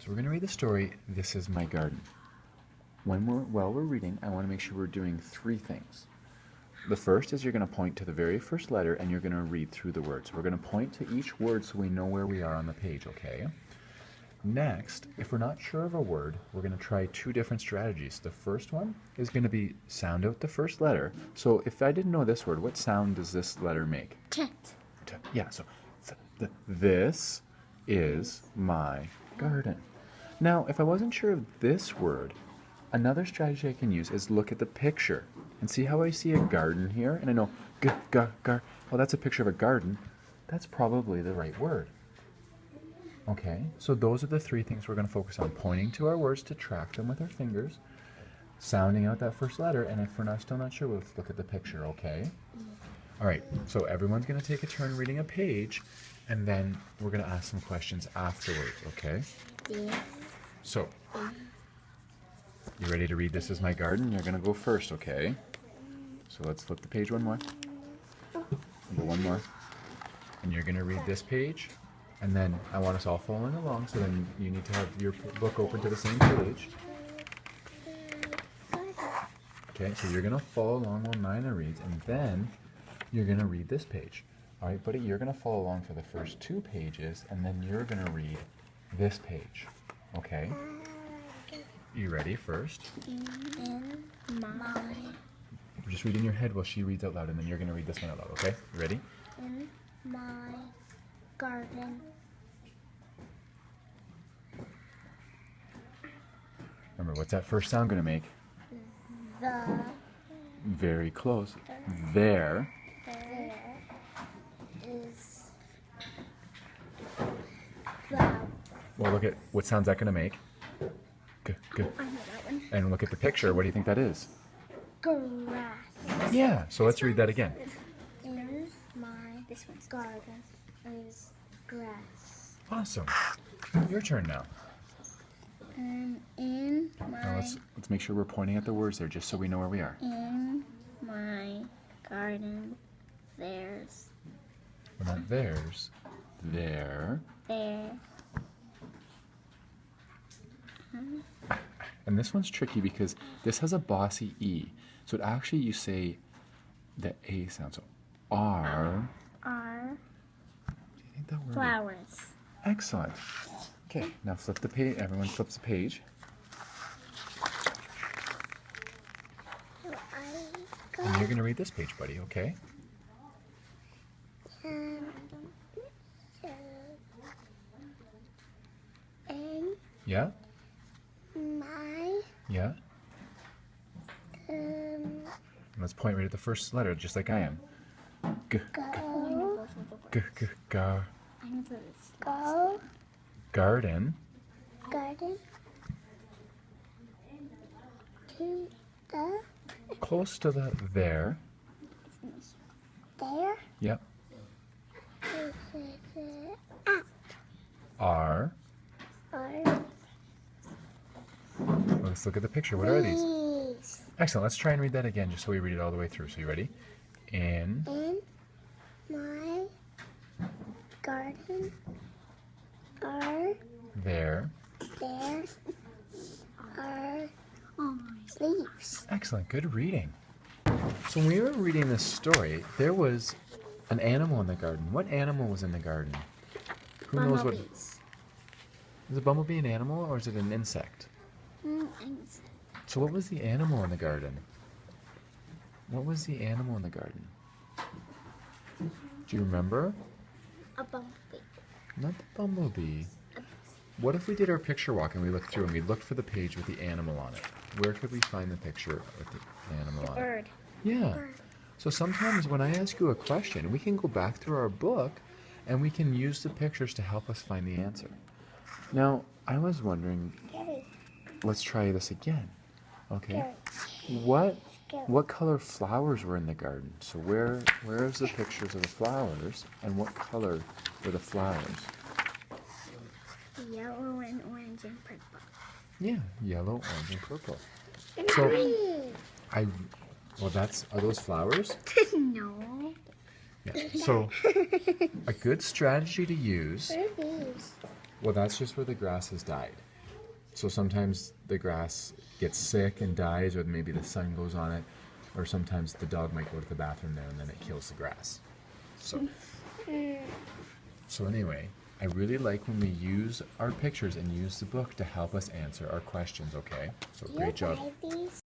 So we're going to read the story, This Is My Garden. While we're reading, I want to make sure we're doing three things. The first is you're going to point to the very first letter and you're going to read through the words. We're going to point to each word so we know where we are on the page, okay? Next, if we're not sure of a word, we're going to try two different strategies. The first one is going to be sound out the first letter. So if I didn't know this word, what sound does this letter make? T. Yeah, so this is my garden. Now, if I wasn't sure of this word, another strategy I can use is look at the picture and see how I see a garden here. And I know, well, that's a picture of a garden. That's probably the right word. Okay, so those are the three things we're going to focus on. Pointing to our words to track them with our fingers, sounding out that first letter, and if we're still not sure, we'll look at the picture, okay? All right, so everyone's going to take a turn reading a page, and then we're going to ask some questions afterwards, okay? Yeah. So, you ready to read This Is My Garden? You're going to go first, okay? So let's flip the page one more. Go one more. And you're going to read this page. And then I want us all following along, so then you need to have your book open to the same page. Okay, so you're going to follow along while Nina reads, and then you're going to read this page. All right, buddy, you're going to follow along for the first two pages, and then you're going to read this page. Okay? You ready first? In my. Just read in your head while she reads out loud, and then you're going to read this one out loud, okay? You ready? In my garden. Remember, what's that first sound going to make? The. Very close. There. There is flower. Well, look at what sound's that going to make? G. I know that one. And look at the picture. What do you think that is? Grass. Yeah. So let's read that again. In my garden is grass. Awesome. Your turn now. In Now my let's make sure we're pointing at the words there, just so we know where we are. in my garden there's We're not theirs. There. there. And this one's tricky because this has a bossy E. So it actually, you say the A sound. So R. Are Do you think that word? flowers. Excellent. Okay, now flip the page. Everyone flips the page. And you're going to read this page, buddy, okay? In Yeah? my Yeah? Let's point right at the first letter, just like I am. G. go Gar. go Garden. garden to the Close to the there. there Yep. is at R. are Let's look at the picture. What are these? these. Excellent. Let's try and read that again, just so we read it all the way through. So you ready? In. In my garden are There. there are leaves. Excellent. Good reading. So when we were reading this story, there was an animal in the garden. What animal was in the garden? Who knows what? Bumblebees. Is a bumblebee an animal or is it an insect? So what was the animal in the garden? What was the animal in the garden? Do you remember? A bumblebee. Not the bumblebee. What if we did our picture walk and we looked through and we looked for the page with the animal on it? Where could we find the picture with the animal on it? Bird. Yeah. So sometimes when I ask you a question, we can go back through our book and we can use the pictures to help us find the answer. Now, I was wondering, let's try this again. Okay. What color flowers were in the garden? So where is the pictures of the flowers and what color were the flowers? Yellow and orange and purple. Yeah, yellow, orange, and purple. And So green. Are those flowers? No. Yeah. So a good strategy to use, What are these? well, that's just where the grass has died. So sometimes the grass gets sick and dies, or maybe the sun goes on it, or sometimes the dog might go to the bathroom there and then it kills the grass. So anyway, I really like when we use our pictures and use the book to help us answer our questions, okay? So great job. Buy these?